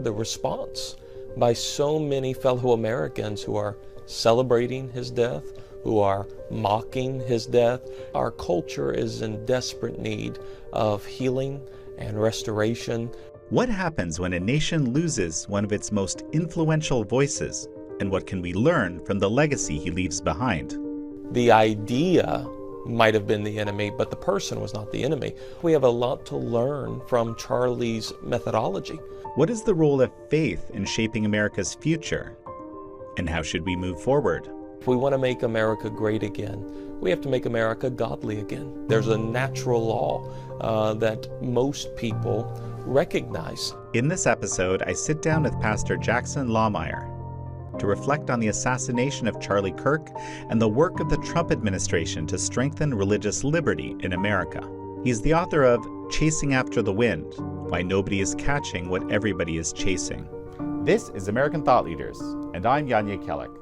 The response by so many fellow Americans who are celebrating his death, who are mocking his death. Our culture is in desperate need of healing and restoration. What happens when a nation loses one of its most influential voices? And what can we learn from the legacy he leaves behind? The idea might have been the enemy, but the person was not the enemy. We have a lot to learn from Charlie's methodology. What is the role of faith in shaping America's future? And how should we move forward? If we want to make America great again, we have to make America godly again. There's a natural law that most people recognize. In this episode, I sit down with Pastor Jackson Lahmeyer to reflect on the assassination of Charlie Kirk and the work of the Trump administration to strengthen religious liberty in America. He's the author of Chasing After the Wind: Why Nobody is Catching What Everybody is Chasing. This is American Thought Leaders, and I'm Yanya Kellick.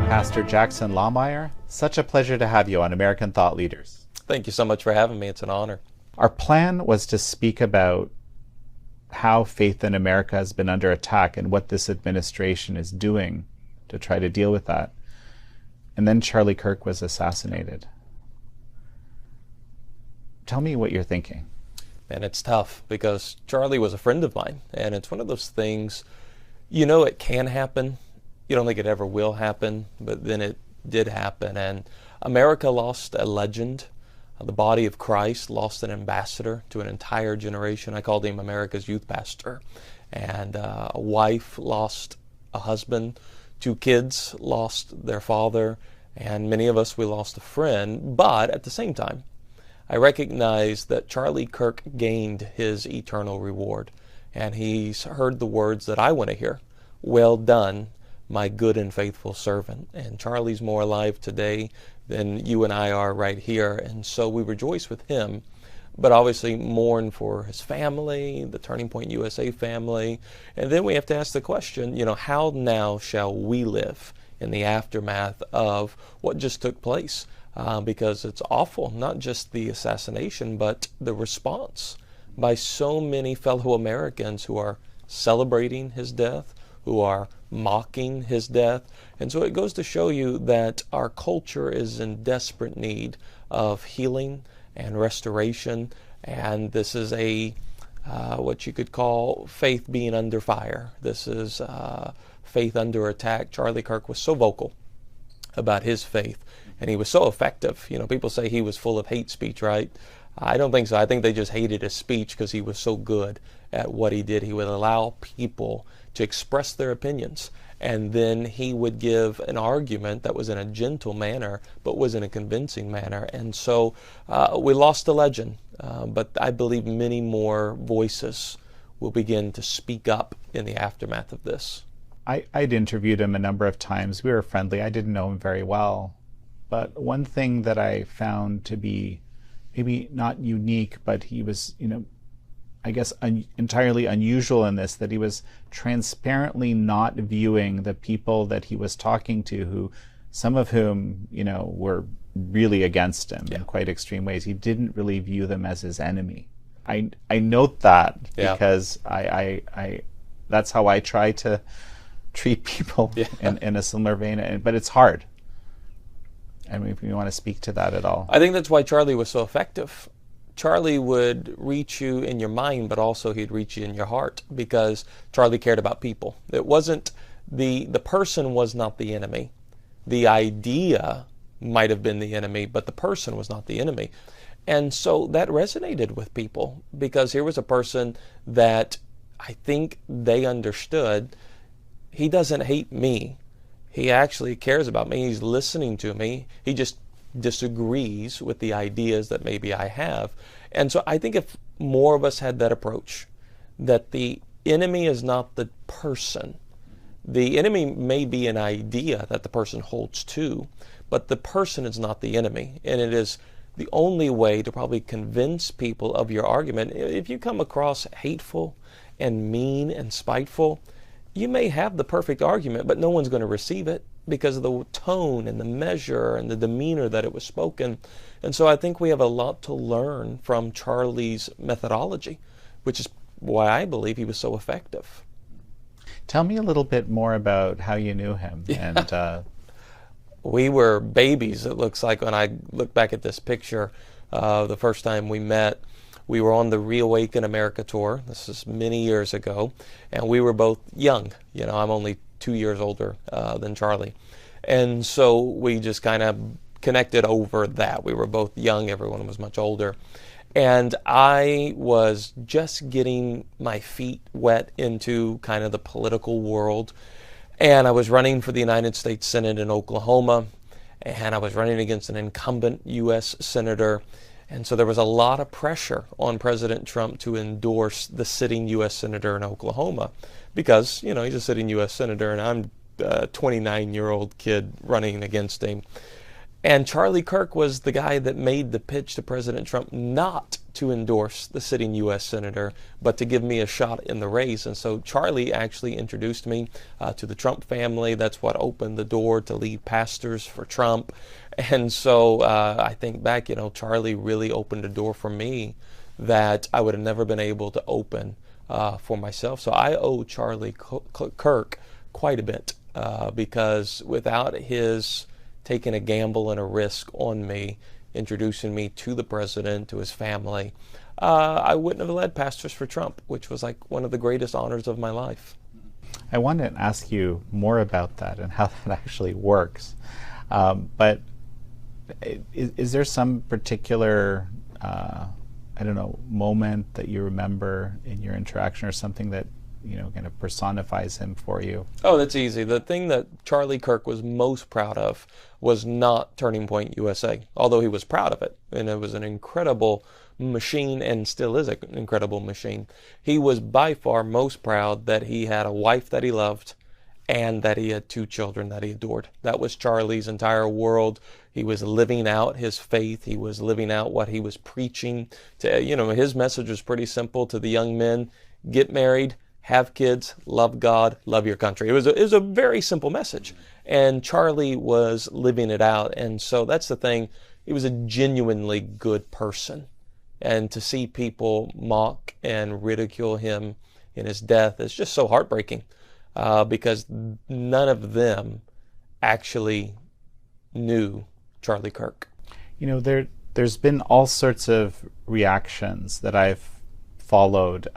Pastor Jackson Lahmeyer, such a pleasure to have you on American Thought Leaders. Thank you so much for having me. It's an honor. Our plan was to speak about how faith in America has been under attack and what this administration is doing to try to deal with that. And then Charlie Kirk was assassinated. Tell me what you're thinking. And it's tough because Charlie was a friend of mine, and it's one of those things, you know, it can happen. You don't think it ever will happen, but then it did happen. And America lost a legend. The body of Christ lost an ambassador to an entire generation. I called him America's youth pastor. And a wife lost a husband. 2 kids lost their father. And many of us, we lost a friend. But at the same time, I recognize that Charlie Kirk gained his eternal reward. And he's heard the words that I want to hear. Well done, my good and faithful servant. And Charlie's more alive today than you and I are right here. And so we rejoice with him, but obviously mourn for his family, the Turning Point USA family. And then we have to ask the question, you know, how now shall we live in the aftermath of what just took place? Because it's awful, not just the assassination, but the response by so many fellow Americans who are celebrating his death, who are mocking his death. And so it goes to show you that our culture is in desperate need of healing and restoration. And this is a what you could call faith being under fire. This is faith under attack. Charlie Kirk was so vocal about his faith, and he was so effective. You know, people say he was full of hate speech, right? I don't think so. I think they just hated his speech because he was so good at what he did. He would allow people to express their opinions, and then he would give an argument that was in a gentle manner, but was in a convincing manner. And so we lost a legend, but I believe many more voices will begin to speak up in the aftermath of this. I'd interviewed him a number of times. We were friendly. I didn't know him very well. But one thing that I found to be maybe not unique, but he was, I guess entirely unusual in this, that he was transparently not viewing the people that he was talking to, who some of whom, were really against him in quite extreme ways. He didn't really view them as his enemy. I note that because I that's how I try to treat people in a similar vein, but it's hard. I mean, if you want to speak to that at all. I think that's why Charlie was so effective. Charlie would reach you in your mind, but also he'd reach you in your heart, because Charlie cared about people. It wasn't the person was not the enemy. The idea might have been the enemy, but the person was not the enemy. And so that resonated with people, because here was a person that I think they understood, he doesn't hate me. He actually cares about me. He's listening to me. He just disagrees with the ideas that maybe I have. And so I think if more of us had that approach, that the enemy is not the person. The enemy may be an idea that the person holds to, but the person is not the enemy. And it is the only way to probably convince people of your argument. If you come across hateful and mean and spiteful, you may have the perfect argument, but no one's going to receive it because of the tone and the measure and the demeanor that it was spoken. And so I think we have a lot to learn from Charlie's methodology, which is why I believe he was so effective. Tell me a little bit more about how you knew him. Yeah. And we were babies, it looks like, when I look back at this picture. The first time we met, we were on the Reawaken America tour. This is many years ago, and we were both young. You know, I'm only 2 years older than Charlie. And so we just kind of connected over that. We were both young, everyone was much older. And I was just getting my feet wet into kind of the political world. And I was running for the United States Senate in Oklahoma, and I was running against an incumbent U.S. senator. And so there was a lot of pressure on President Trump to endorse the sitting U.S. senator in Oklahoma because, you know, he's a sitting U.S. senator, and I'm a 29-year-old kid running against him. And Charlie Kirk was the guy that made the pitch to President Trump not to endorse the sitting U.S. senator, but to give me a shot in the race. And so Charlie actually introduced me to the Trump family. That's what opened the door to lead pastors for Trump. And so I think back, you know, Charlie really opened a door for me that I would have never been able to open for myself. So I owe Charlie Kirk quite a bit because without his taking a gamble and a risk on me, introducing me to the president, to his family, I wouldn't have led Pastors for Trump, which was like one of the greatest honors of my life. I wanted to ask you more about that and how that actually works. But is there some particular, I don't know, moment that you remember in your interaction or something that, you know, kind of personifies him for you? Oh, that's easy. The thing that Charlie Kirk was most proud of was not Turning Point USA, although he was proud of it. And it was an incredible machine and still is an incredible machine. He was by far most proud that he had a wife that he loved and that he had 2 children that he adored. That was Charlie's entire world. He was living out his faith. He was living out what he was preaching. You know, his message was pretty simple to the young men: get married, have kids, love God, love your country. It was a very simple message. And Charlie was living it out. And so that's the thing. He was a genuinely good person. And to see people mock and ridicule him in his death is just so heartbreaking because none of them actually knew Charlie Kirk. You know, there's been all sorts of reactions that I've followed.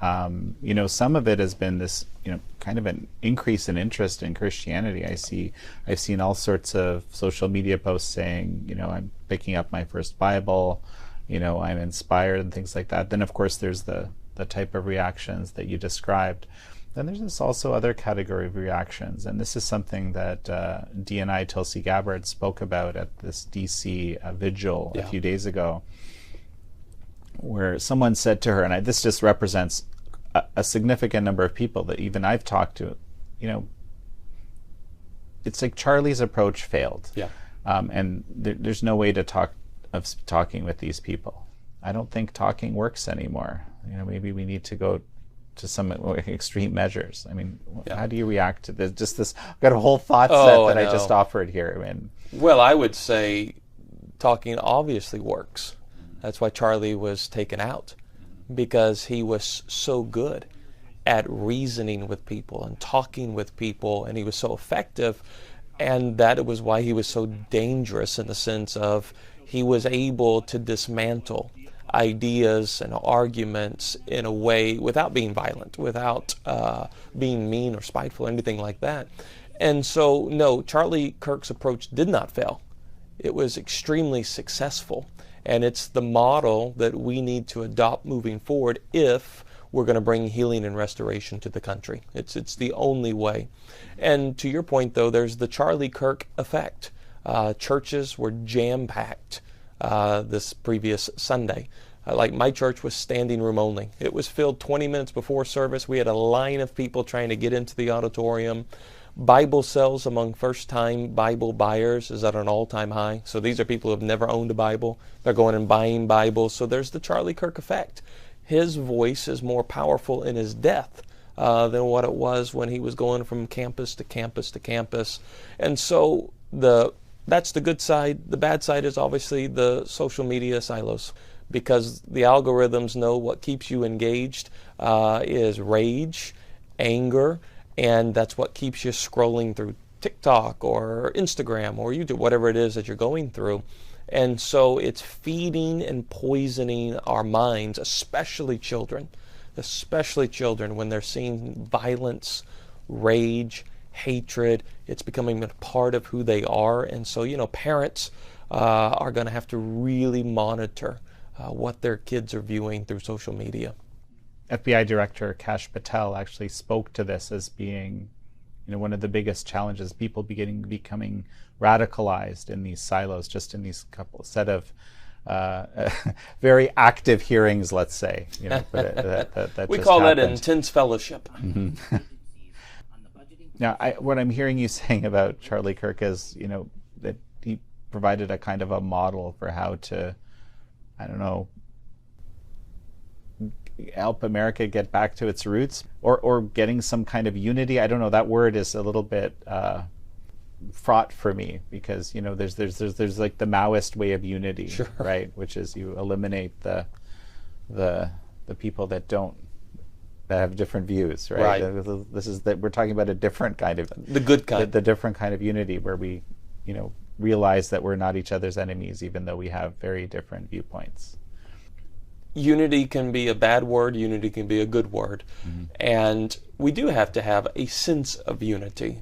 You know, some of it has been this, you know, kind of an increase in interest in Christianity. I've seen all sorts of social media posts saying, you know, I'm picking up my first Bible, you know, I'm inspired and things like that. Then of course there's the type of reactions that you described. Then there's this also other category of reactions, and this is something that DNI Tulsi Gabbard spoke about at this DC vigil a few days ago, where someone said to her, and this just represents a significant number of people that even I've talked to, you know, it's like Charlie's approach failed. Yeah. And there's no way to talking with these people. I don't think talking works anymore. You know, maybe we need to go to some extreme measures. I mean, how do you react to this? Just this, I've got a whole thought set that I just offered here. And well, I would say talking obviously works. That's why Charlie was taken out, because he was so good at reasoning with people and talking with people, and he was so effective, and that was why he was so dangerous in the sense of he was able to dismantle ideas and arguments in a way without being violent, without being mean or spiteful or anything like that. And so, no, Charlie Kirk's approach did not fail. It was extremely successful. And it's the model that we need to adopt moving forward if we're going to bring healing and restoration to the country. It's the only way. And to your point, though, there's the Charlie Kirk effect. Churches were jam-packed this previous Sunday. Like my church was standing room only. It was filled 20 minutes before service. We had a line of people trying to get into the auditorium. Bible sales among first-time Bible buyers is at an all-time high. So these are people who have never owned a Bible. They're going and buying Bibles. So there's the Charlie Kirk effect. His voice is more powerful in his death than what it was when he was going from campus to campus to campus. And so that's the good side. The bad side is obviously the social media silos. because the algorithms know what keeps you engaged is rage, anger, and that's what keeps you scrolling through TikTok or Instagram or YouTube, whatever it is that you're going through. And so it's feeding and poisoning our minds, especially children when they're seeing violence, rage, hatred. It's becoming a part of who they are. And so, parents are going to have to really monitor what their kids are viewing through social media. FBI Director Kash Patel actually spoke to this as being, one of the biggest challenges, people becoming radicalized in these silos, just in these set of very active hearings, let's say. We call that intense fellowship. Mm-hmm. Now, what I'm hearing you saying about Charlie Kirk is, that he provided a kind of a model for how to, help America get back to its roots, or getting some kind of unity. I don't know, that word is a little bit fraught for me, because there's like the Maoist way of unity, sure, right? Which is you eliminate the people that have different views, right? This is that we're talking about a different kind of the good kind, the different kind of unity where we realize that we're not each other's enemies, even though we have very different viewpoints. Unity can be a bad word, unity can be a good word. Mm-hmm. And we do have to have a sense of unity.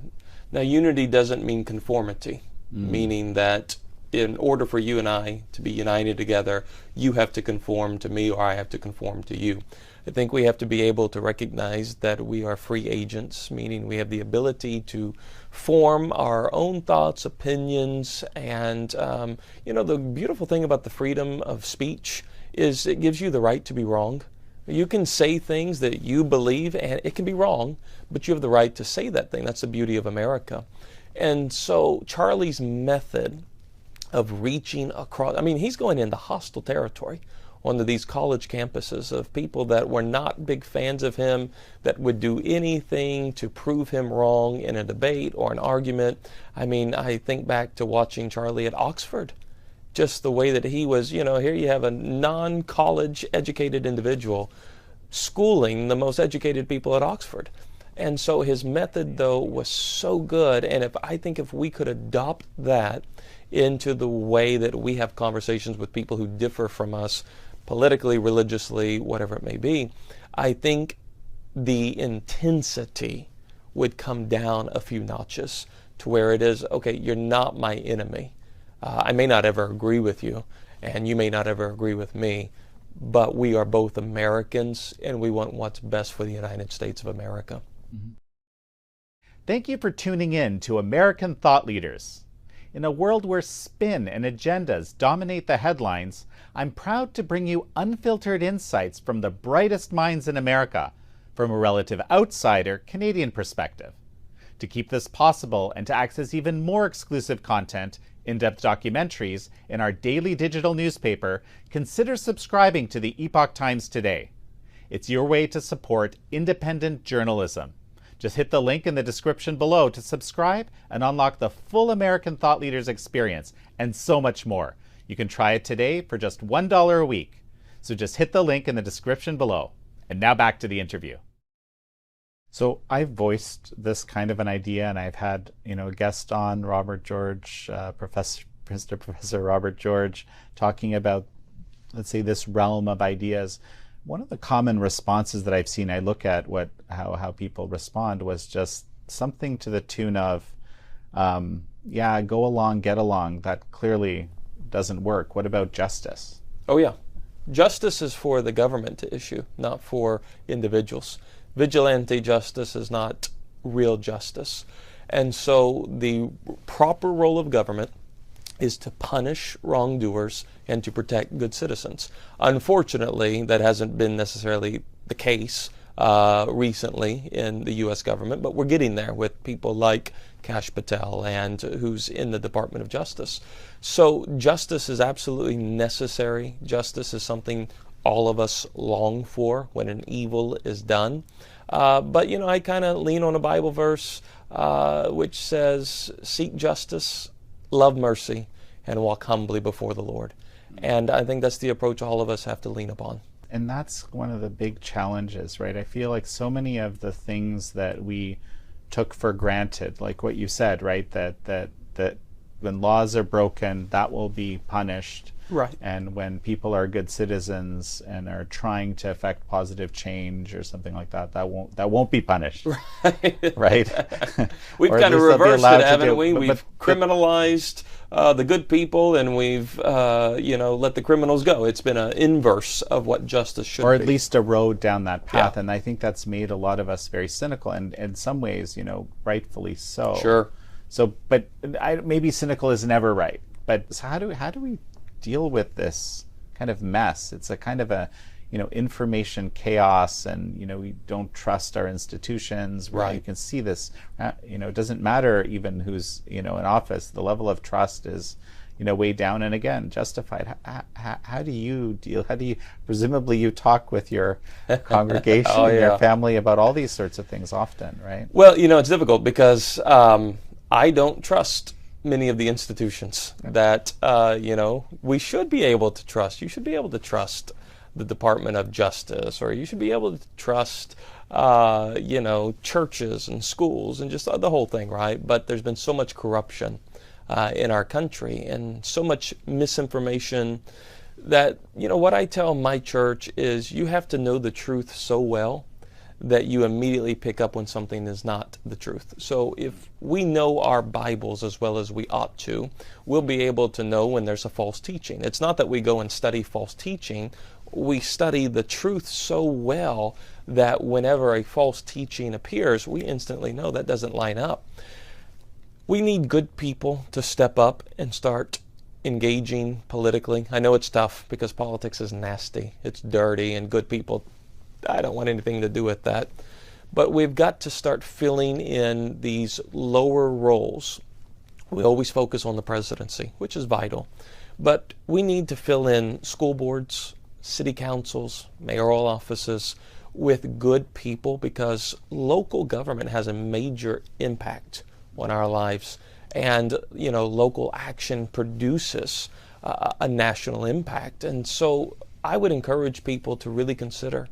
Now, unity doesn't mean conformity, meaning that in order for you and I to be united together, you have to conform to me or I have to conform to you. I think we have to be able to recognize that we are free agents, meaning we have the ability to form our own thoughts, opinions, and the beautiful thing about the freedom of speech is it gives you the right to be wrong. You can say things that you believe, and it can be wrong, but you have the right to say that thing. That's the beauty of America. And so Charlie's method of reaching across, he's going into hostile territory onto these college campuses of people that were not big fans of him, that would do anything to prove him wrong in a debate or an argument. I think back to watching Charlie at Oxford. Just the way that he was, here you have a non-college educated individual schooling the most educated people at Oxford. And so his method, though, was so good. And I think if we could adopt that into the way that we have conversations with people who differ from us politically, religiously, whatever it may be, I think the intensity would come down a few notches to where it is, okay, you're not my enemy. I may not ever agree with you, and you may not ever agree with me, but we are both Americans, and we want what's best for the United States of America. Mm-hmm. Thank you for tuning in to American Thought Leaders. In a world where spin and agendas dominate the headlines, I'm proud to bring you unfiltered insights from the brightest minds in America, from a relative outsider Canadian perspective. To keep this possible and to access even more exclusive content, in-depth documentaries, in our daily digital newspaper, consider subscribing to the Epoch Times today. It's your way to support independent journalism. Just hit the link in the description below to subscribe and unlock the full American Thought Leaders experience and so much more. You can try it today for just $1 a week. So just hit the link in the description below. And now back to the interview. So I've voiced this kind of an idea, and I've had a guest on, Robert George, Professor Robert George, talking about, let's say, this realm of ideas. One of the common responses that I've seen, I look at how people respond, was just something to the tune of, go along, get along. That clearly doesn't work. What about justice? Oh yeah, justice is for the government to issue, not for individuals. Vigilante justice is not real justice. And so the proper role of government is to punish wrongdoers and to protect good citizens. Unfortunately, that hasn't been necessarily the case recently in the U.S. government, but we're getting there with people like Kash Patel and who's in the Department of Justice. So justice is absolutely necessary. Justice is something all of us long for when an evil is done. But I kind of lean on a Bible verse which says, seek justice, love mercy, and walk humbly before the Lord. And I think that's the approach all of us have to lean upon. And that's one of the big challenges, right? I feel like so many of the things that we took for granted, like what you said, right? That when laws are broken, that will be punished. Right. And when people are good citizens and are trying to affect positive change or something like that, that won't be punished. Right. Right? We've kind of reversed it, haven't we? We've criminalized the good people, and we've let the criminals go. It's been an inverse of what justice should be. Or at least a road down that path. Yeah. And I think that's made a lot of us very cynical, and in some ways, rightfully so. Sure. So, but maybe cynical is never right. But so how do we deal with this kind of mess? It's a kind of a information chaos, and we don't trust our institutions. Right. You can see this. It doesn't matter even who's in office. The level of trust is way down, and again justified. How do you deal? Presumably you talk with your congregation and your family about all these sorts of things often, right? Well, it's difficult because I don't trust many of the institutions that we should be able to trust. You should be able to trust the Department of Justice, or you should be able to trust churches and schools and just the whole thing, right? But there's been so much corruption in our country and so much misinformation that what I tell my church is you have to know the truth so well that you immediately pick up when something is not the truth. So if we know our Bibles as well as we ought to, we'll be able to know when there's a false teaching. It's not that we go and study false teaching. We study the truth so well that whenever a false teaching appears, we instantly know that doesn't line up. We need good people to step up and start engaging politically. I know it's tough because politics is nasty. It's dirty, and good people, I don't want anything to do with that. But we've got to start filling in these lower roles. We always focus on the presidency, which is vital. But we need to fill in school boards, city councils, mayoral offices with good people, because local government has a major impact on our lives. And, local action produces a national impact. And so I would encourage people to really consider,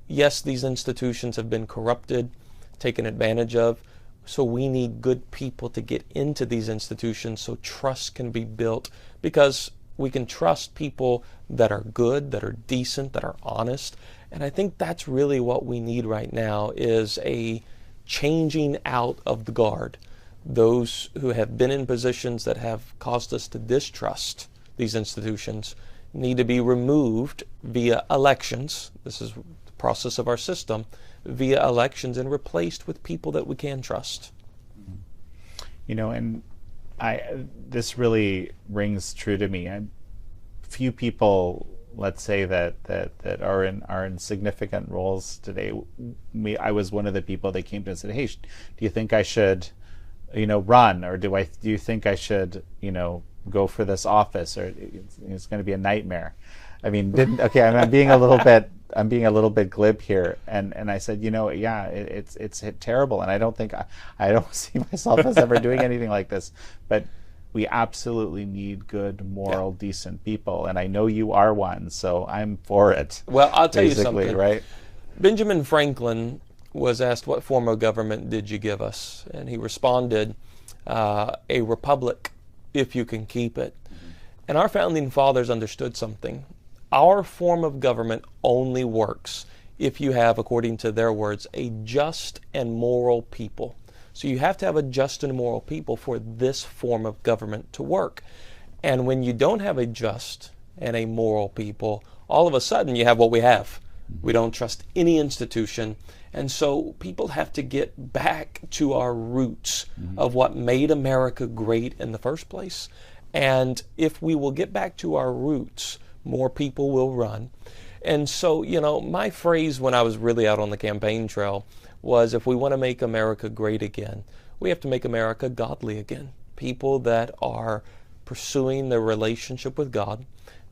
yes, these institutions have been corrupted, taken advantage of, so we need good people to get into these institutions so trust can be built, because we can trust people that are good, that are decent, that are honest. And I think that's really what we need right now, is a changing out of the guard. Those who have been in positions that have caused us to distrust these institutions need to be removed via elections. This is the process of our system, via elections, and replaced with people that we can trust. And this really rings true to me. Few people, let's say, that are in significant roles today. I was one of the people that came to and said, "Hey, do you think I should, run, or do you think I should, go for this office, or it's going to be a nightmare?" I mean, I'm being a little bit glib here, and I said, it's terrible, and I don't see myself as ever doing anything like this, but we absolutely need good, moral, decent people, and I know you are one, so I'm for it. Well, I'll tell you something. Right? Benjamin Franklin was asked, "What form of government did you give us?" And he responded, "A republic, if you can keep it." And our founding fathers understood something. Our form of government only works if you have, according to their words, a just and moral people. So you have to have a just and moral people for this form of government to work. And when you don't have a just and a moral people, all of a sudden you have what we have. We don't trust any institution. And so people have to get back to our roots of what made America great in the first place. And if we will get back to our roots, more people will run. And so, my phrase when I was really out on the campaign trail was, if we want to make America great again, we have to make America godly again. People that are pursuing their relationship with God,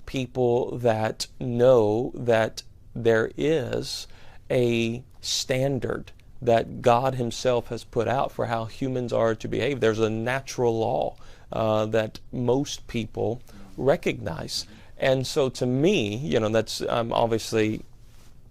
people that know that there is a standard that God himself has put out for how humans are to behave. There's a natural law that most people recognize. And so to me, that's, I'm obviously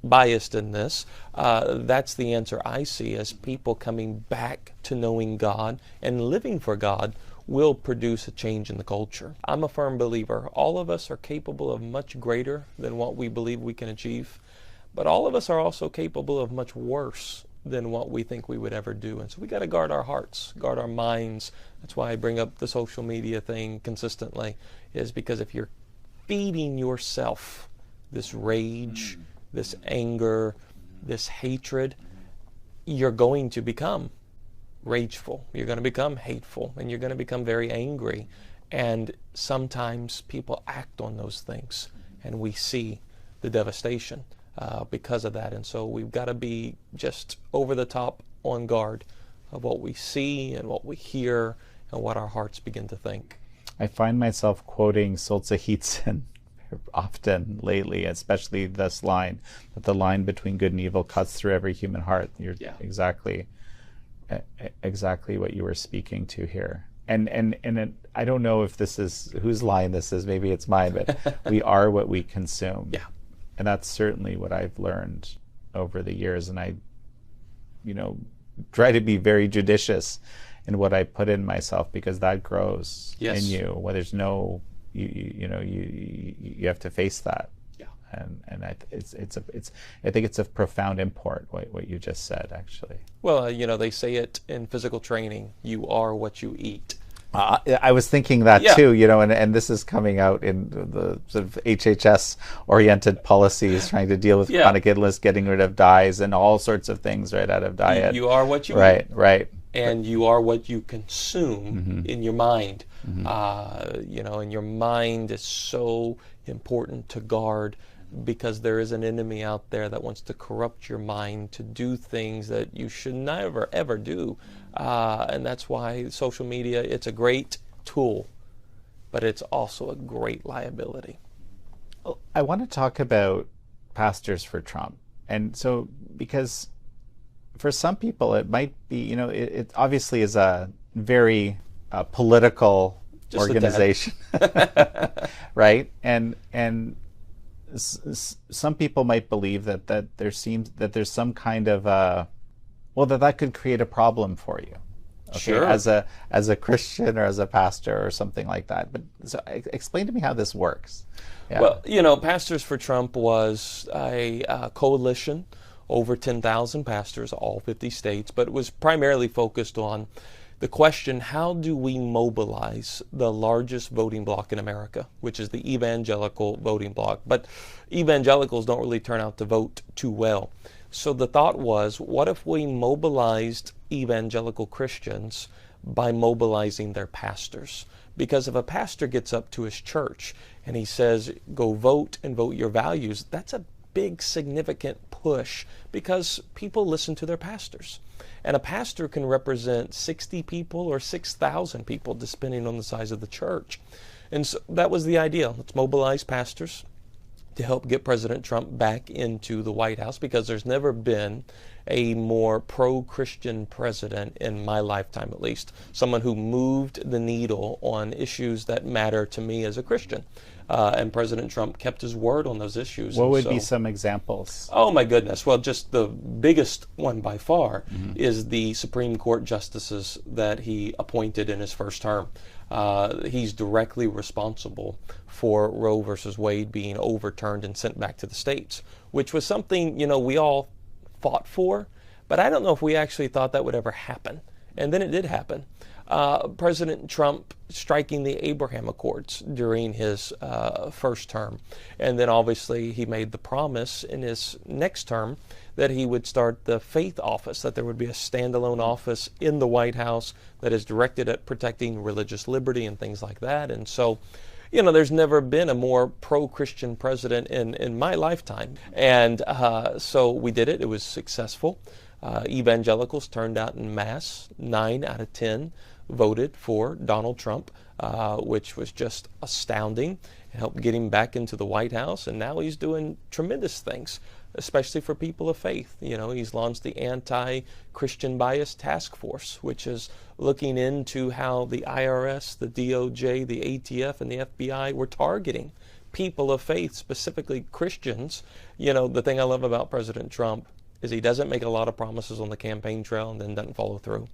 biased in this, that's the answer I see as people coming back to knowing God and living for God will produce a change in the culture. I'm a firm believer. All of us are capable of much greater than what we believe we can achieve, but all of us are also capable of much worse than what we think we would ever do. And so we got to guard our hearts, guard our minds. That's why I bring up the social media thing consistently, is because if you're feeding yourself this rage, this anger, this hatred, you're going to become rageful. You're going to become hateful, and you're going to become very angry. And sometimes people act on those things, and we see the devastation because of that. And so we've got to be just over the top on guard of what we see and what we hear and what our hearts begin to think. I find myself quoting Solzhenitsyn often lately, especially this line, that the line between good and evil cuts through every human heart. You're exactly what you were speaking to here. And I don't know if this is whose line this is, maybe it's mine, but we are what we consume. Yeah. And that's certainly what I've learned over the years. And I, try to be very judicious in what I put in myself, because that grows in you. Well, there's no, you have to face that. Yeah. And I think it's of profound import what you just said, actually. Well, they say it in physical training: you are what you eat. I was thinking that too, and this is coming out in the sort of HHS-oriented policies, trying to deal with chronic illness, getting rid of dyes and all sorts of things right out of diet. You are what you eat. Right. And you are what you consume in your mind. And your mind is so important to guard, because there is an enemy out there that wants to corrupt your mind to do things that you should never, ever do. And that's why social media, it's a great tool, but it's also a great liability. I want to talk about pastors for Trump. And so, because for some people it might be, it obviously is a very political organization, right? And some people might believe that there's some kind of that could create a problem for you, okay, sure, as a Christian or as a pastor or something like that. But so explain to me how this works. Yeah. Well, Pastors for Trump was a coalition, over 10,000 pastors, all 50 states, but it was primarily focused on the question: how do we mobilize the largest voting bloc in America, which is the evangelical voting bloc? But evangelicals don't really turn out to vote too well. So the thought was, what if we mobilized evangelical Christians by mobilizing their pastors? Because if a pastor gets up to his church and he says, go vote and vote your values, that's a big, significant push, because people listen to their pastors. And a pastor can represent 60 people or 6,000 people, depending on the size of the church. And so that was the idea. Let's mobilize pastors to help get President Trump back into the White House, because there's never been a more pro-Christian president in my lifetime, at least. Someone who moved the needle on issues that matter to me as a Christian. And President Trump kept his word on those issues. What would be some examples? Oh my goodness. Well, just the biggest one by far is the Supreme Court justices that he appointed in his first term. He's directly responsible for Roe versus Wade being overturned and sent back to the states, which was something, we all fought for, but I don't know if we actually thought that would ever happen. And then it did happen. President Trump striking the Abraham Accords during his first term. And then obviously he made the promise in his next term that he would start the faith office, that there would be a standalone office in the White House that is directed at protecting religious liberty and things like that. And so, there's never been a more pro-Christian president in my lifetime. And so we did it. It was successful. Evangelicals turned out en masse. 9 out of 10 voted for Donald Trump, which was just astounding. It helped get him back into the White House, and now he's doing tremendous things. especially for people of faith. You know, he's launched the Anti-Christian Bias Task Force, which is looking into how the IRS, the DOJ, the ATF, and the FBI were targeting people of faith, specifically Christians. You know, the thing I love about President Trump is he doesn't make a lot of promises on the campaign trail and then doesn't follow through.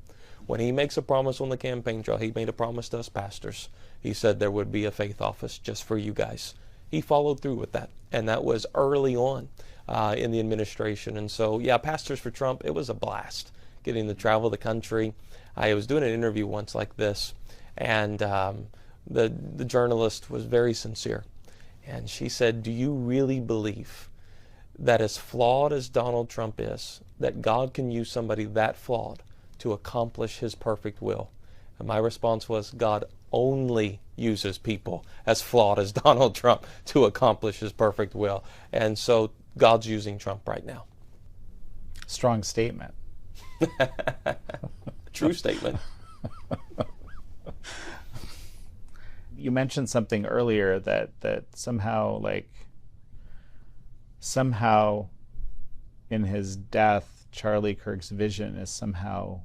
When he makes a promise on the campaign trail, he made a promise to us pastors. He said there would be a faith office just for you guys. He followed through with that, and that was early on in the administration. And so, yeah, Pastors for Trump, it was a blast getting to travel the country. I was doing an interview once like this, and the journalist was very sincere. And she said, do you really believe that as flawed as Donald Trump is, that God can use somebody that flawed to accomplish his perfect will? And my response was, God only uses people as flawed as Donald Trump to accomplish his perfect will. And so God's using Trump right now. Strong statement. True statement. You mentioned something earlier that somehow in his death, Charlie Kirk's vision is somehow,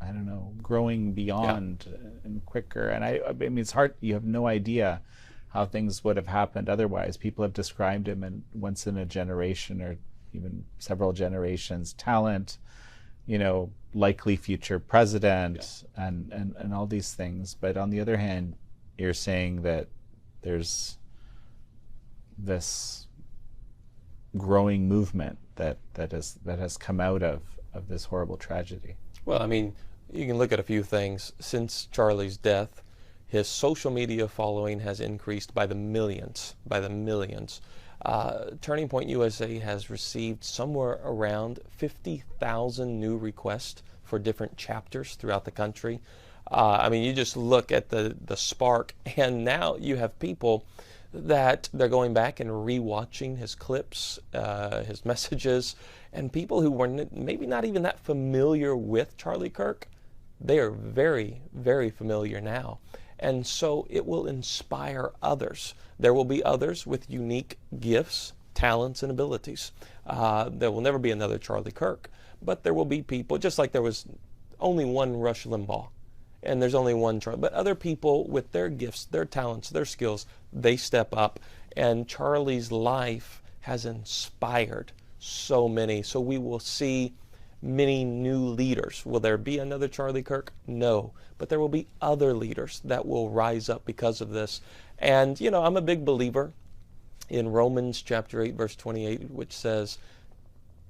I don't know, growing beyond and quicker. And I mean, it's hard. You have no idea how things would have happened otherwise. People have described him in once in a generation or even several generations talent, you know, likely future president, and all these things. But on the other hand, you're saying that there's this growing movement that has come out of this horrible tragedy. Well, I mean, you can look at a few things. Since Charlie's death, his social media following has increased by the millions, Turning Point USA has received somewhere around 50,000 new requests for different chapters throughout the country. I mean, you just look at the spark, and now you have people that they're going back and rewatching his clips, his messages, and people who were maybe not even that familiar with Charlie Kirk, they are very, very familiar now. And so it will inspire others. There will be others with unique gifts, talents, and abilities. There will never be another Charlie Kirk, but there will be people, just like there was only one Rush Limbaugh, and there's only one Charlie, but other people with their gifts, their talents, their skills, they step up. And Charlie's life has inspired so many. So we will see many new leaders. Will there be another Charlie Kirk? No. But there will be other leaders that will rise up because of this. And, you know, I'm a big believer in Romans chapter 8, verse 28, which says,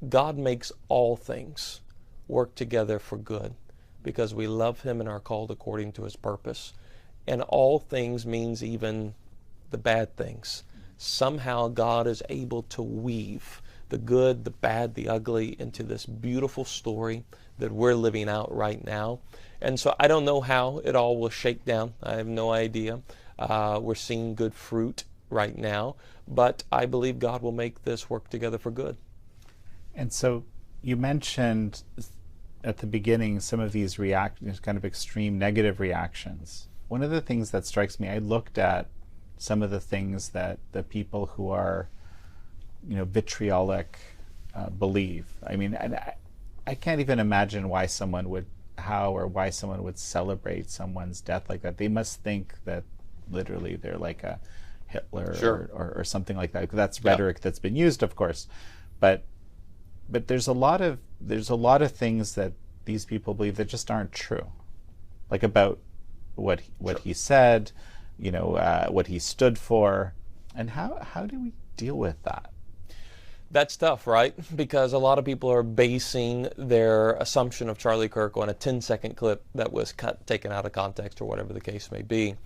God makes all things work together for good because we love him and are called according to his purpose. And all things means even the bad things. Somehow God is able to weave the good, the bad, the ugly into this beautiful story that we're living out right now. And so I don't know how it all will shake down. I have no idea. We're seeing good fruit right now, but I believe God will make this work together for good. And so you mentioned at the beginning some of these kind of extreme negative reactions. One of the things that strikes me, I looked at some of the things that the people who are, you know, vitriolic believe. I mean, and I can't even imagine why someone would celebrate someone's death like that. They must think that literally they're like a Hitler, sure, or something like that. That's rhetoric that's been used, of course, but there's a lot of things that these people believe that just aren't true, like about what he said, you know, what he stood for, and how do we deal with that? That's tough, right? Because a lot of people are basing their assumption of Charlie Kirk on a 10-second clip that was taken out of context, or whatever the case may be.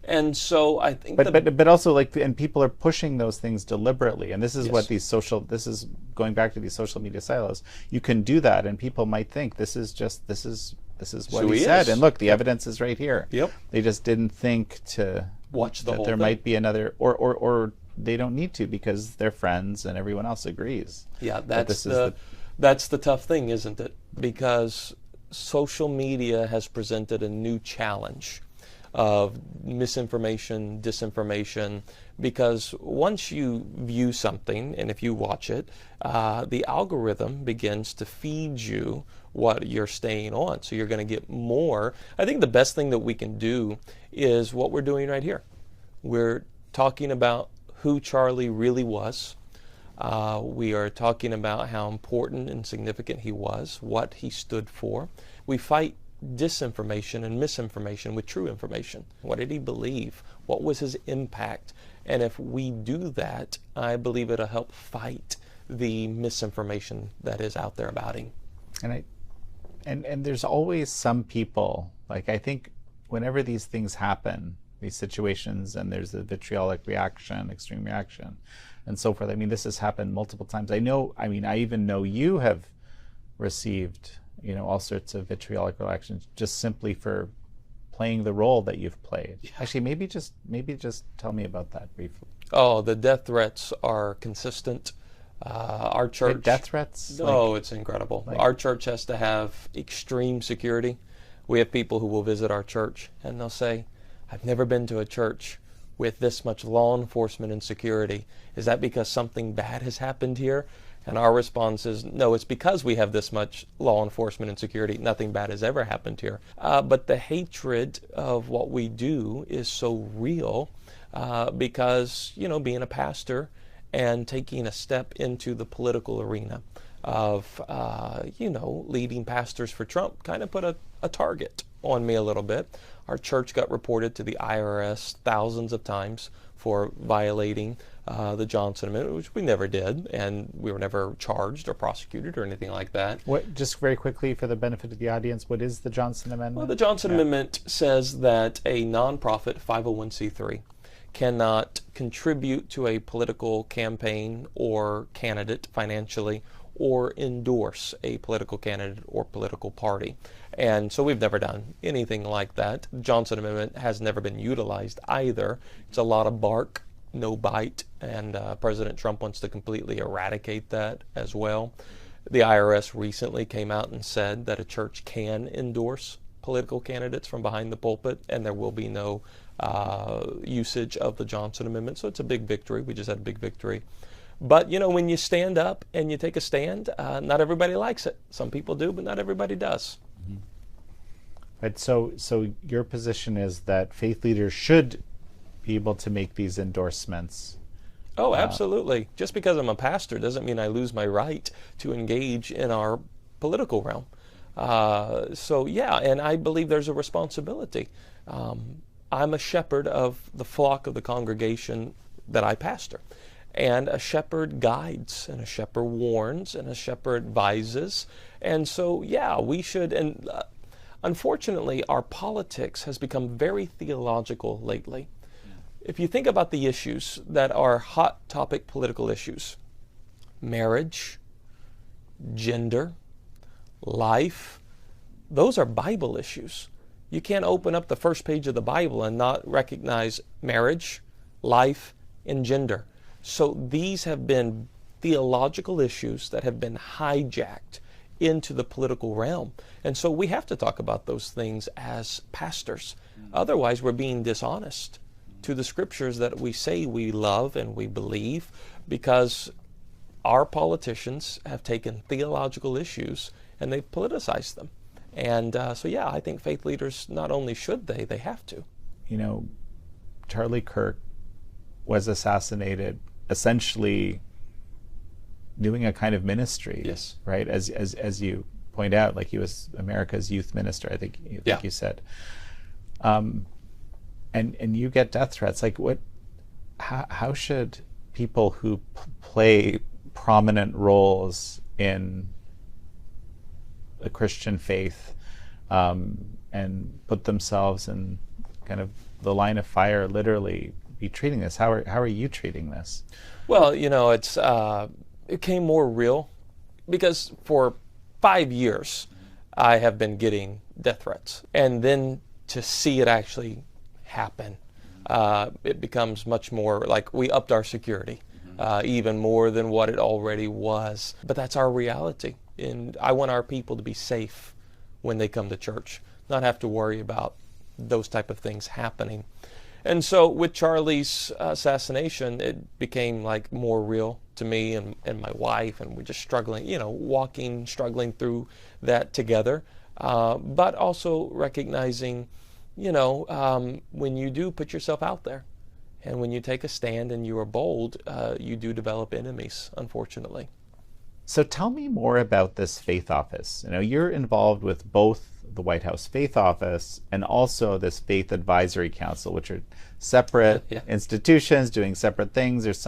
And so I think, but also and people are pushing those things deliberately, and this is what this is going back to these social media silos. You can do that, and people might think this is what he said, and look, the evidence is right here. Yep. They just didn't think to watch the whole thing. There might be another, or they don't need to because they're friends and everyone else agrees. Yeah, that's the tough thing, isn't it? Because social media has presented a new challenge of misinformation, disinformation, because once you view something and if you watch it, the algorithm begins to feed you what you're staying on. So you're going to get more. I think the best thing that we can do is what we're doing right here. We're talking about who Charlie really was. We are talking about how important and significant he was, what he stood for. We fight disinformation and misinformation with true information. What did he believe? What was his impact? And if we do that, I believe it'll help fight the misinformation that is out there about him. And there's always some people, like I think whenever these things happen, these situations, and there's a vitriolic reaction, extreme reaction, and so forth. I mean, this has happened multiple times. I even know you have received, all sorts of vitriolic reactions just simply for playing the role that you've played. Yeah. Actually, maybe just tell me about that briefly. Oh, the death threats are consistent. Our church... Death threats? It's incredible. Our church has to have extreme security. We have people who will visit our church and they'll say, I've never been to a church with this much law enforcement and security. Is that because something bad has happened here? And our response is, no, it's because we have this much law enforcement and security. Nothing bad has ever happened here. But the hatred of what we do is so real because, being a pastor and taking a step into the political arena of, leading pastors for Trump kind of put a target on me a little bit. Our church got reported to the IRS thousands of times for violating the Johnson Amendment, which we never did, and we were never charged or prosecuted or anything like that. Just very quickly for the benefit of the audience, what is the Johnson Amendment? Well, the Johnson Amendment says that a nonprofit 501c3 cannot contribute to a political campaign or candidate financially or endorse a political candidate or political party. And so we've never done anything like that. The Johnson Amendment has never been utilized either. It's a lot of bark, no bite, and President Trump wants to completely eradicate that as well. The IRS recently came out and said that a church can endorse political candidates from behind the pulpit, and there will be no usage of the Johnson Amendment. So it's a big victory. We just had a big victory. But, when you stand up and you take a stand, not everybody likes it. Some people do, but not everybody does. Mm-hmm. But so your position is that faith leaders should be able to make these endorsements. Oh, absolutely. Just because I'm a pastor doesn't mean I lose my right to engage in our political realm. And I believe there's a responsibility. I'm a shepherd of the flock of the congregation that I pastor. And a shepherd guides, and a shepherd warns, and a shepherd advises. And so, we should. And unfortunately, our politics has become very theological lately. If you think about the issues that are hot topic political issues, marriage, gender, life, those are Bible issues. You can't open up the first page of the Bible and not recognize marriage, life, and gender. So these have been theological issues that have been hijacked into the political realm. And so we have to talk about those things as pastors. Otherwise, we're being dishonest to the scriptures that we say we love and we believe, because our politicians have taken theological issues and they've politicized them. And I think faith leaders, not only should they have to. Charlie Kirk was assassinated essentially doing a kind of ministry. Yes. Right? As you point out, like he was America's youth minister, I think you said. And you get death threats. Like how should people who play prominent roles in the Christian faith and put themselves in kind of the line of fire, literally, be treating this? How are you treating this? Well, it's it came more real because for 5 years I have been getting death threats, and then to see it actually happen, it becomes much more like we upped our security, even more than what it already was. But that's our reality, and I want our people to be safe when they come to church, not have to worry about those type of things happening. And so with Charlie's assassination, it became like more real to me and my wife, and we're just struggling, struggling through that together. But also recognizing, when you do put yourself out there, and when you take a stand and you are bold, you do develop enemies, unfortunately. So tell me more about this faith office. You're involved with both the White House Faith Office and also this Faith Advisory Council, which are separate institutions doing separate things. There's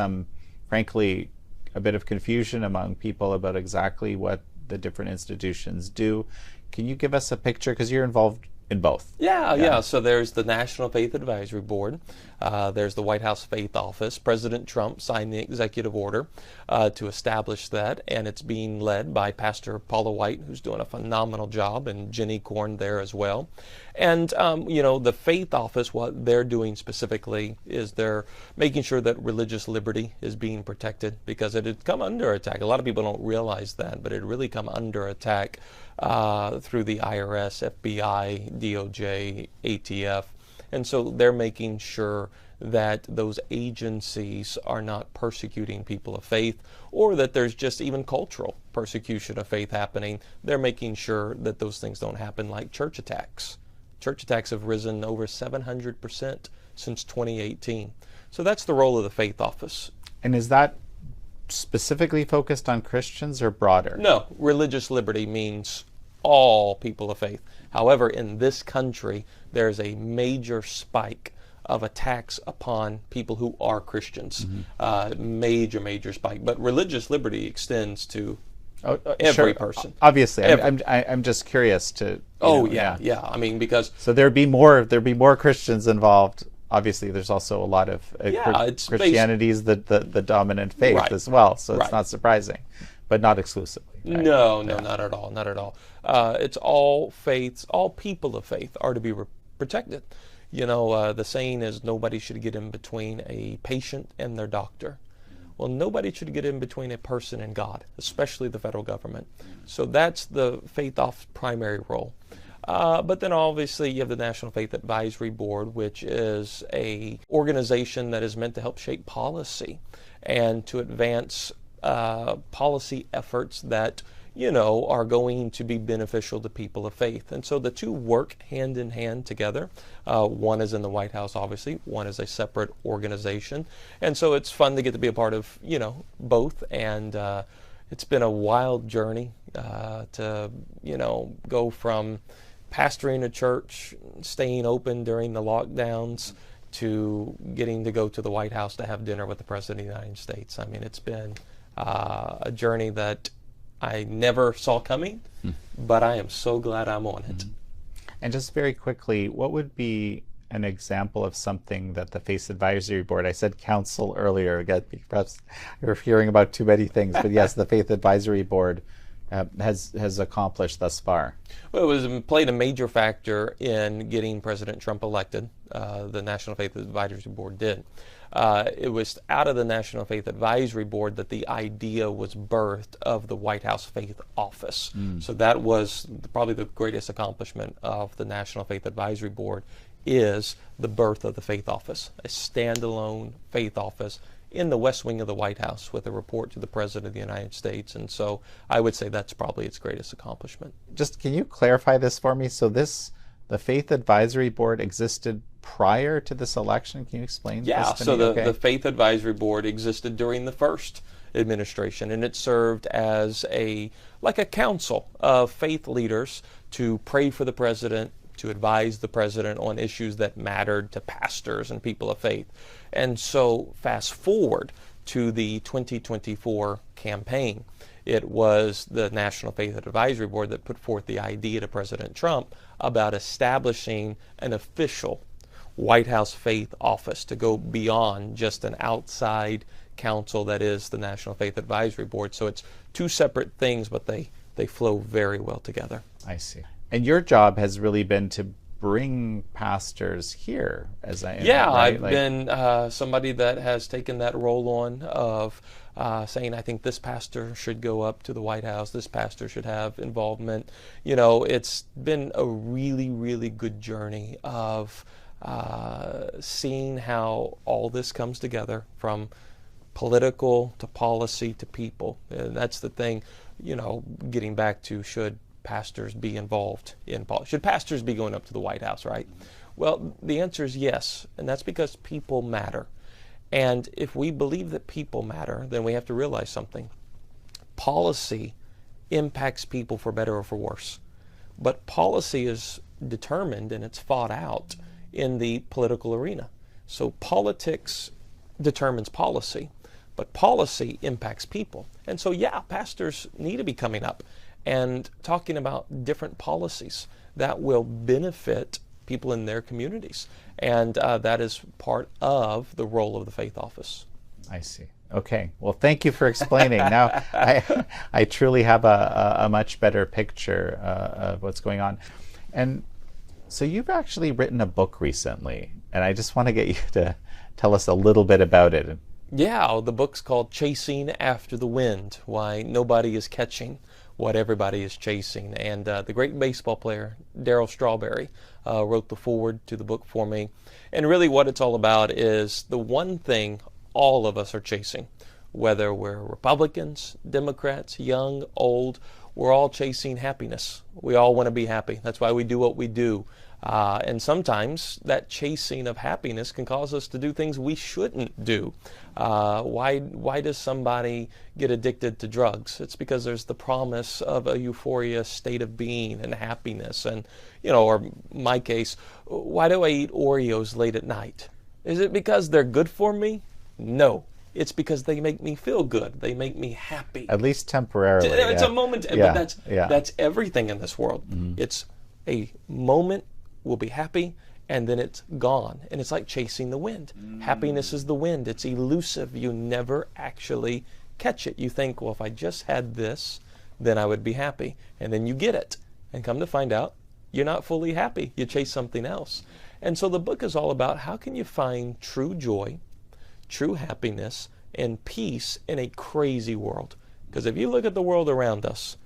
frankly, a bit of confusion among people about exactly what the different institutions do. Can you give us a picture? Because you're involved in both. Yeah. So there's the National Faith Advisory Board. There's the White House Faith Office. President Trump signed the executive order to establish that, and it's being led by Pastor Paula White, who's doing a phenomenal job, and Jenny Korn there as well. And, the Faith Office, what they're doing specifically is they're making sure that religious liberty is being protected, because it had come under attack. A lot of people don't realize that, but it really come under attack through the IRS, FBI, DOJ, ATF. And so they're making sure that those agencies are not persecuting people of faith, or that there's just even cultural persecution of faith happening. They're making sure that those things don't happen, like church attacks. Church attacks have risen over 700% since 2018. So that's the role of the Faith Office. And is that specifically focused on Christians or broader? No, religious liberty means all people of faith. However, in this country, there's a major spike of attacks upon people who are Christians. Major spike. But religious liberty extends to every person. Obviously, I'm just curious to. Yeah. I mean, because so there'd be more Christians involved. Obviously, there's also a lot of Christianity is the dominant faith as well. So it's not surprising, but not exclusively. Right? No, not at all. Not at all. It's all faiths. All people of faith are to be protected. The saying is nobody should get in between a patient and their doctor. Well, nobody should get in between a person and God, especially the federal government. So that's the Faith Office primary role. But then obviously you have the National Faith Advisory Board, which is a organization that is meant to help shape policy and to advance policy efforts that are going to be beneficial to people of faith. And so the two work hand in hand together. One is in the White House, obviously. One is a separate organization. And so it's fun to get to be a part of, both. And it's been a wild journey to, go from pastoring a church, staying open during the lockdowns, to getting to go to the White House to have dinner with the President of the United States. I mean, it's been a journey that I never saw coming, but I am so glad I'm on it. And just very quickly, what would be an example of something that the Faith Advisory Board, I said council earlier, again, perhaps you're hearing about too many things, but yes, the Faith Advisory Board has accomplished thus far? Well, it played a major factor in getting President Trump elected. The National Faith Advisory Board did. It was out of the National Faith Advisory Board that the idea was birthed of the White House Faith Office. So that was probably the greatest accomplishment of the National Faith Advisory Board, is the birth of the Faith Office, a standalone faith office in the West Wing of the White House with a report to the President of the United States. And so I would say that's probably its greatest accomplishment. Just can you clarify this for me? So the Faith Advisory Board existed prior to this election? Can you explain this to me? The Faith Advisory Board existed during the first administration, and it served as a council of faith leaders to pray for the president, to advise the president on issues that mattered to pastors and people of faith. And so fast forward to the 2024 campaign, it was the National Faith Advisory Board that put forth the idea to President Trump about establishing an official White House Faith Office to go beyond just an outside council that is the National Faith Advisory Board. So it's two separate things, but they flow very well together. I see. And your job has really been to bring pastors here, as I yeah, right? I've been somebody that has taken that role on of saying, I think this pastor should go up to the White House, this pastor should have involvement. You know, it's been a really, really good journey of seeing how all this comes together, from political to policy to people. And that's the thing, you know, getting back to, should pastors be involved in politics? Should pastors be going up to the White House, right? Well, the answer is yes, and that's because people matter. And if we believe that people matter, then we have to realize something. Policy impacts people for better or for worse. But policy is determined and it's fought out in the political arena. So politics determines policy, but policy impacts people. And so, yeah, pastors need to be coming up and talking about different policies that will benefit people in their communities. And that is part of the role of the faith office. I see. Okay. Well, thank you for explaining. Now, I truly have a much better picture of what's going on. And so you've actually written a book recently, and I just want to get you to tell us a little bit about it. Yeah, the book's called Chasing After the Wind, Why Nobody is Catching What Everybody is Chasing. And the great baseball player, Darryl Strawberry, wrote the foreword to the book for me. And really what it's all about is the one thing all of us are chasing, whether we're Republicans, Democrats, young, old, we're all chasing happiness. We all want to be happy. That's why we do what we do. And sometimes that chasing of happiness can cause us to do things we shouldn't do. Why does somebody get addicted to drugs? It's because there's the promise of a euphoria state of being and happiness. And, you know, or my case, why do I eat Oreos late at night? Is it because they're good for me? No. It's because they make me feel good. They make me happy. At least temporarily. It's a moment, Yeah. but that's everything in this world. Mm-hmm. It's a moment, we'll be happy, and then it's gone. And it's like chasing the wind. Happiness is the wind. It's elusive. You never actually catch it. You think, well, if I just had this, then I would be happy. And then you get it. And come to find out, you're not fully happy. You chase something else. And so the book is all about how can you find true joy, true happiness, and peace in a crazy world. Because if you look at the world around us,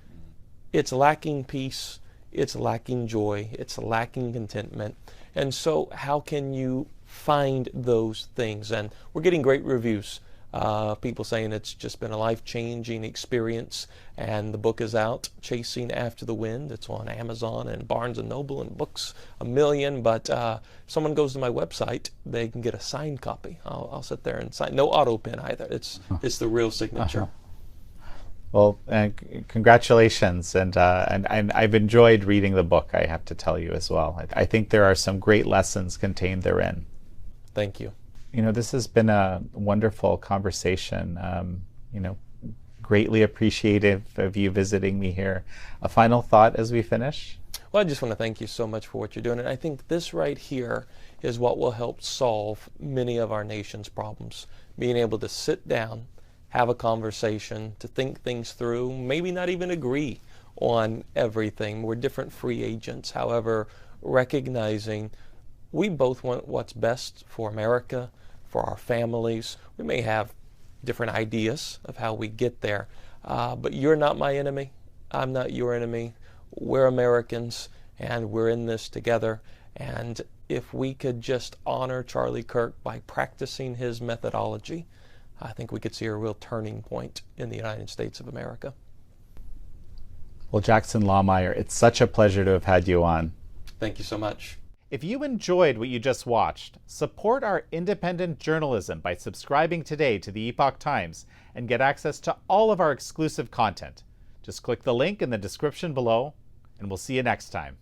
it's lacking peace, it's lacking joy, it's lacking contentment. And so how can you find those things? And we're getting great reviews. People saying it's just been a life-changing experience. And the book is out, Chasing After the Wind. It's on Amazon and Barnes & Noble and Books A Million. But if someone goes to my website, they can get a signed copy. I'll sit there and sign. No auto pen either. It's the real signature. Well, congratulations, and I've enjoyed reading the book, I have to tell you as well. I think there are some great lessons contained therein. Thank you. You know, this has been a wonderful conversation. You know, greatly appreciative of you visiting me here. A final thought as we finish? Well, I just want to thank you so much for what you're doing. And I think this right here is what will help solve many of our nation's problems. Being able to sit down, have a conversation, to think things through, maybe not even agree on everything. We're different free agents. However, recognizing we both want what's best for America, for our families. We may have different ideas of how we get there, but you're not my enemy. I'm not your enemy. We're Americans, and we're in this together. And if we could just honor Charlie Kirk by practicing his methodology, I think we could see a real turning point in the United States of America. Well, Jackson Lahmeyer, it's such a pleasure to have had you on. Thank you so much. If you enjoyed what you just watched, support our independent journalism by subscribing today to the Epoch Times and get access to all of our exclusive content. Just click the link in the description below, and we'll see you next time.